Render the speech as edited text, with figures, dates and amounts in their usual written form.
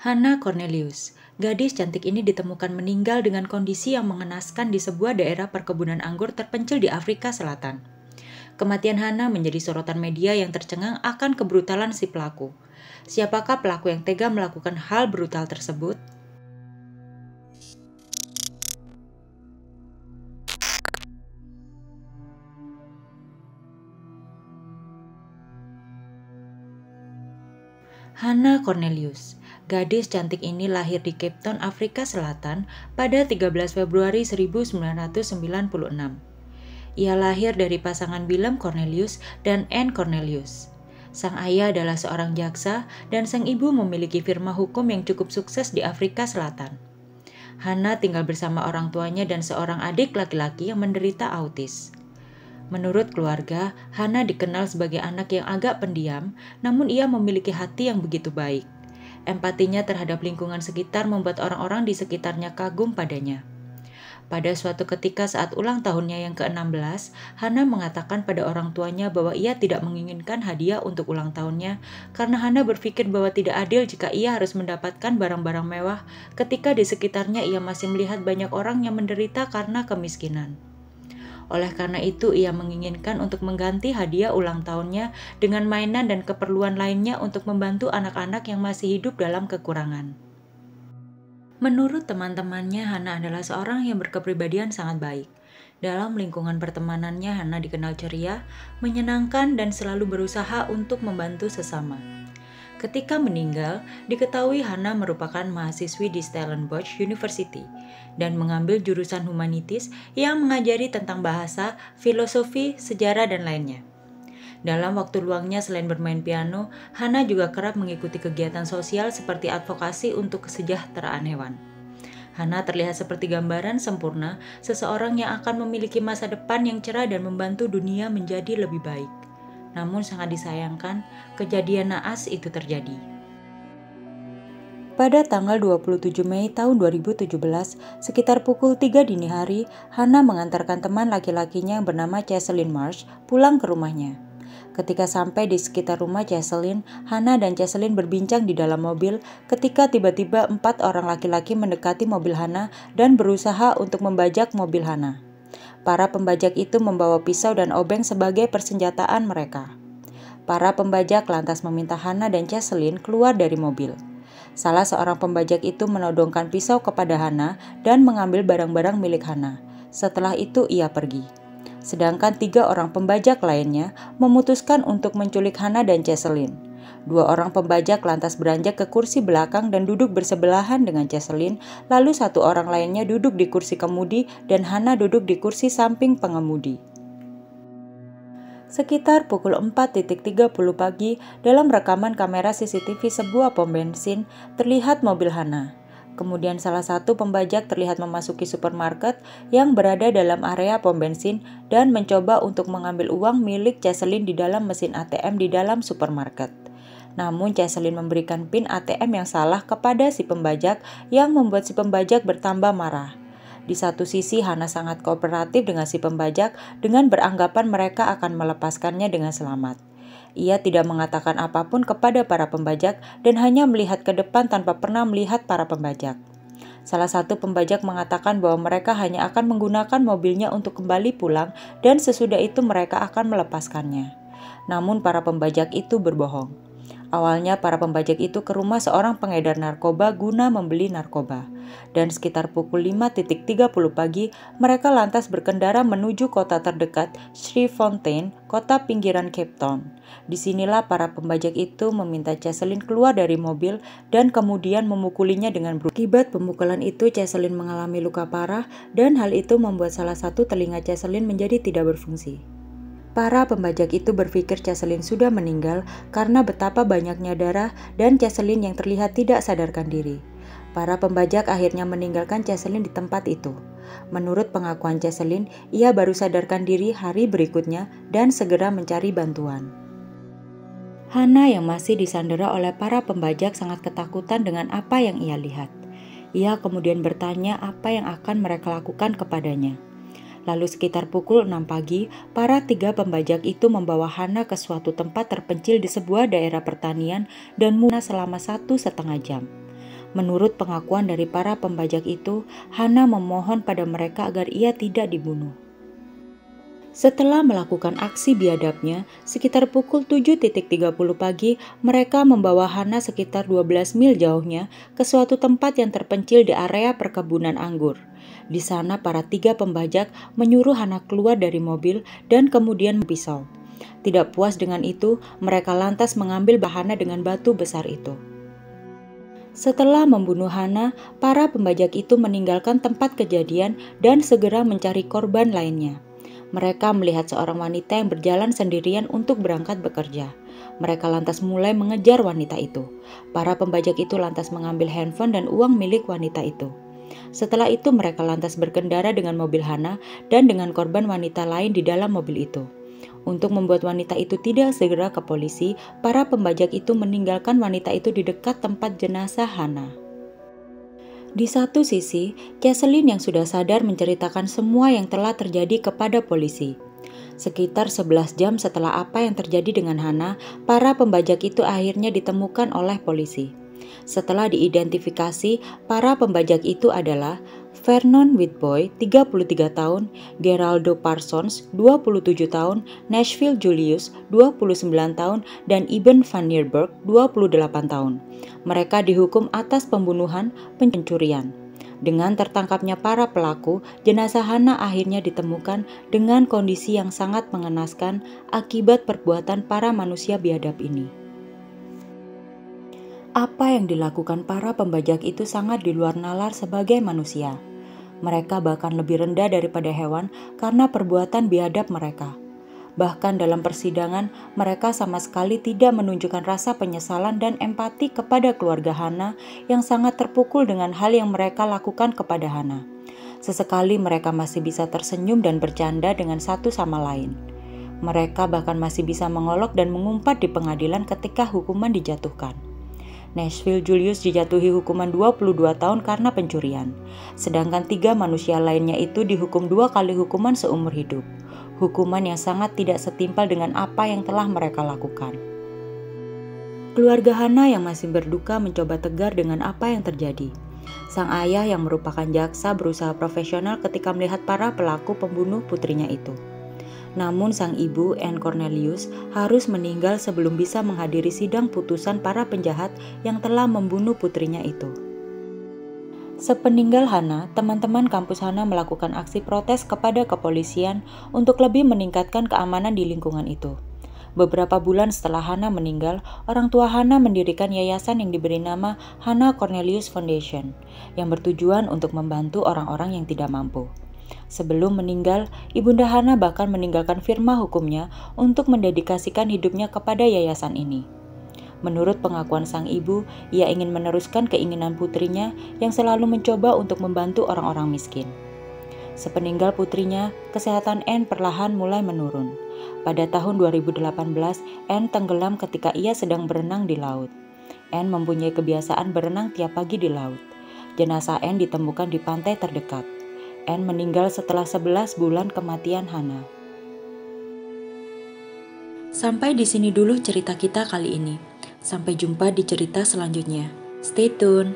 Hannah Cornelius, gadis cantik ini ditemukan meninggal dengan kondisi yang mengenaskan di sebuah daerah perkebunan anggur terpencil di Afrika Selatan. Kematian Hannah menjadi sorotan media yang tercengang akan kebrutalan si pelaku. Siapakah pelaku yang tega melakukan hal brutal tersebut? Hannah Cornelius, gadis cantik ini lahir di Cape Town, Afrika Selatan pada 13 Februari 1996. Ia lahir dari pasangan Willem Cornelius dan Anne Cornelius. Sang ayah adalah seorang jaksa dan sang ibu memiliki firma hukum yang cukup sukses di Afrika Selatan. Hannah tinggal bersama orang tuanya dan seorang adik laki-laki yang menderita autis. Menurut keluarga, Hannah dikenal sebagai anak yang agak pendiam, namun ia memiliki hati yang begitu baik. Empatinya terhadap lingkungan sekitar membuat orang-orang di sekitarnya kagum padanya. Pada suatu ketika saat ulang tahunnya yang ke-16, Hannah mengatakan pada orang tuanya bahwa ia tidak menginginkan hadiah untuk ulang tahunnya karena Hannah berpikir bahwa tidak adil jika ia harus mendapatkan barang-barang mewah ketika di sekitarnya ia masih melihat banyak orang yang menderita karena kemiskinan. Oleh karena itu, ia menginginkan untuk mengganti hadiah ulang tahunnya dengan mainan dan keperluan lainnya untuk membantu anak-anak yang masih hidup dalam kekurangan. Menurut teman-temannya, Hannah adalah seorang yang berkepribadian sangat baik. Dalam lingkungan pertemanannya, Hannah dikenal ceria, menyenangkan, dan selalu berusaha untuk membantu sesama. Ketika meninggal, diketahui Hannah merupakan mahasiswi di Stellenbosch University dan mengambil jurusan humanitis yang mengajari tentang bahasa, filosofi, sejarah, dan lainnya. Dalam waktu luangnya selain bermain piano, Hannah juga kerap mengikuti kegiatan sosial seperti advokasi untuk kesejahteraan hewan. Hannah terlihat seperti gambaran sempurna seseorang yang akan memiliki masa depan yang cerah dan membantu dunia menjadi lebih baik. Namun sangat disayangkan, kejadian naas itu terjadi. Pada tanggal 27 Mei tahun 2017, sekitar pukul 3 dini hari, Hannah mengantarkan teman laki-lakinya yang bernama Cheselyn Marsh pulang ke rumahnya. Ketika sampai di sekitar rumah Cheselyn, Hannah dan Cheselyn berbincang di dalam mobil ketika tiba-tiba 4 orang laki-laki mendekati mobil Hannah dan berusaha untuk membajak mobil Hannah. Para pembajak itu membawa pisau dan obeng sebagai persenjataan mereka. Para pembajak lantas meminta Hannah dan Cheselyn keluar dari mobil. Salah seorang pembajak itu menodongkan pisau kepada Hannah dan mengambil barang-barang milik Hannah. Setelah itu ia pergi. Sedangkan 3 orang pembajak lainnya memutuskan untuk menculik Hannah dan Cheselyn. 2 orang pembajak lantas beranjak ke kursi belakang dan duduk bersebelahan dengan Cheselyn, lalu 1 orang lainnya duduk di kursi kemudi dan Hannah duduk di kursi samping pengemudi. Sekitar pukul 4.30 pagi, dalam rekaman kamera CCTV sebuah pom bensin, terlihat mobil Hannah. Kemudian salah satu pembajak terlihat memasuki supermarket yang berada dalam area pom bensin dan mencoba untuk mengambil uang milik Cheselyn di dalam mesin ATM di dalam supermarket. Namun Cheselyn memberikan PIN ATM yang salah kepada si pembajak yang membuat si pembajak bertambah marah. Di satu sisi Hannah sangat kooperatif dengan si pembajak dengan beranggapan mereka akan melepaskannya dengan selamat. Ia tidak mengatakan apapun kepada para pembajak dan hanya melihat ke depan tanpa pernah melihat para pembajak. Salah satu pembajak mengatakan bahwa mereka hanya akan menggunakan mobilnya untuk kembali pulang dan sesudah itu mereka akan melepaskannya. Namun para pembajak itu berbohong. Awalnya para pembajak itu ke rumah seorang pengedar narkoba guna membeli narkoba. Dan sekitar pukul 5.30 pagi, mereka lantas berkendara menuju kota terdekat, Shriefontein, kota pinggiran Cape Town. Disinilah para pembajak itu meminta Cheselyn keluar dari mobil dan kemudian memukulinya dengan brutal. Akibat pemukulan itu, Cheselyn mengalami luka parah dan hal itu membuat salah satu telinga Cheselyn menjadi tidak berfungsi. Para pembajak itu berpikir Cheselyn sudah meninggal karena betapa banyaknya darah dan Cheselyn yang terlihat tidak sadarkan diri. Para pembajak akhirnya meninggalkan Cheselyn di tempat itu. Menurut pengakuan Cheselyn, ia baru sadarkan diri hari berikutnya dan segera mencari bantuan. Hannah yang masih disandera oleh para pembajak sangat ketakutan dengan apa yang ia lihat. Ia kemudian bertanya apa yang akan mereka lakukan kepadanya. Lalu sekitar pukul 6 pagi, para 3 pembajak itu membawa Hannah ke suatu tempat terpencil di sebuah daerah pertanian dan musnah selama 1,5 jam. Menurut pengakuan dari para pembajak itu, Hana memohon pada mereka agar ia tidak dibunuh. Setelah melakukan aksi biadabnya, sekitar pukul 7.30 pagi, mereka membawa Hana sekitar 12 mil jauhnya ke suatu tempat yang terpencil di area perkebunan anggur. Di sana para 3 pembajak menyuruh Hana keluar dari mobil dan kemudian pisau. Tidak puas dengan itu, mereka lantas mengambil Hana dengan batu besar itu. Setelah membunuh Hana, para pembajak itu meninggalkan tempat kejadian dan segera mencari korban lainnya. Mereka melihat seorang wanita yang berjalan sendirian untuk berangkat bekerja. Mereka lantas mulai mengejar wanita itu. Para pembajak itu lantas mengambil handphone dan uang milik wanita itu. Setelah itu mereka lantas berkendara dengan mobil Hana dan dengan korban wanita lain di dalam mobil itu. Untuk membuat wanita itu tidak segera ke polisi, para pembajak itu meninggalkan wanita itu di dekat tempat jenazah Hana. Di satu sisi, Kathleen yang sudah sadar menceritakan semua yang telah terjadi kepada polisi. Sekitar 11 jam setelah apa yang terjadi dengan Hana, para pembajak itu akhirnya ditemukan oleh polisi. Setelah diidentifikasi, para pembajak itu adalah Vernon Whitboy, 33 tahun, Geraldo Parsons, 27 tahun, Nashville Julius, 29 tahun, dan Iben van Nierberg, 28 tahun. Mereka dihukum atas pembunuhan, pencurian. Dengan tertangkapnya para pelaku, jenazah Hana akhirnya ditemukan dengan kondisi yang sangat mengenaskan akibat perbuatan para manusia biadab ini. Apa yang dilakukan para pembajak itu sangat di luar nalar sebagai manusia. Mereka bahkan lebih rendah daripada hewan karena perbuatan biadab mereka. Bahkan dalam persidangan, mereka sama sekali tidak menunjukkan rasa penyesalan dan empati kepada keluarga Hana yang sangat terpukul dengan hal yang mereka lakukan kepada Hana. Sesekali mereka masih bisa tersenyum dan bercanda dengan satu sama lain. Mereka bahkan masih bisa mengolok dan mengumpat di pengadilan ketika hukuman dijatuhkan. Nashville Julius dijatuhi hukuman 22 tahun karena pencurian, sedangkan 3 manusia lainnya itu dihukum 2 kali hukuman seumur hidup. Hukuman yang sangat tidak setimpal dengan apa yang telah mereka lakukan. Keluarga Hana yang masih berduka mencoba tegar dengan apa yang terjadi. Sang ayah yang merupakan jaksa berusaha profesional ketika melihat para pelaku pembunuh putrinya itu. Namun sang ibu, Anne Cornelius, harus meninggal sebelum bisa menghadiri sidang putusan para penjahat yang telah membunuh putrinya itu. Sepeninggal Hana, teman-teman kampus Hana melakukan aksi protes kepada kepolisian untuk lebih meningkatkan keamanan di lingkungan itu. Beberapa bulan setelah Hana meninggal, orang tua Hana mendirikan yayasan yang diberi nama Hana Cornelius Foundation, yang bertujuan untuk membantu orang-orang yang tidak mampu. Sebelum meninggal, Ibunda Hana bahkan meninggalkan firma hukumnya untuk mendedikasikan hidupnya kepada yayasan ini. Menurut pengakuan sang ibu, ia ingin meneruskan keinginan putrinya yang selalu mencoba untuk membantu orang-orang miskin. Sepeninggal putrinya, kesehatan Anne perlahan mulai menurun. Pada tahun 2018, Anne tenggelam ketika ia sedang berenang di laut. Anne mempunyai kebiasaan berenang tiap pagi di laut. Jenazah Anne ditemukan di pantai terdekat. Anne meninggal setelah 11 bulan kematian Hana. Sampai di sini dulu cerita kita kali ini. Sampai jumpa di cerita selanjutnya. Stay tune.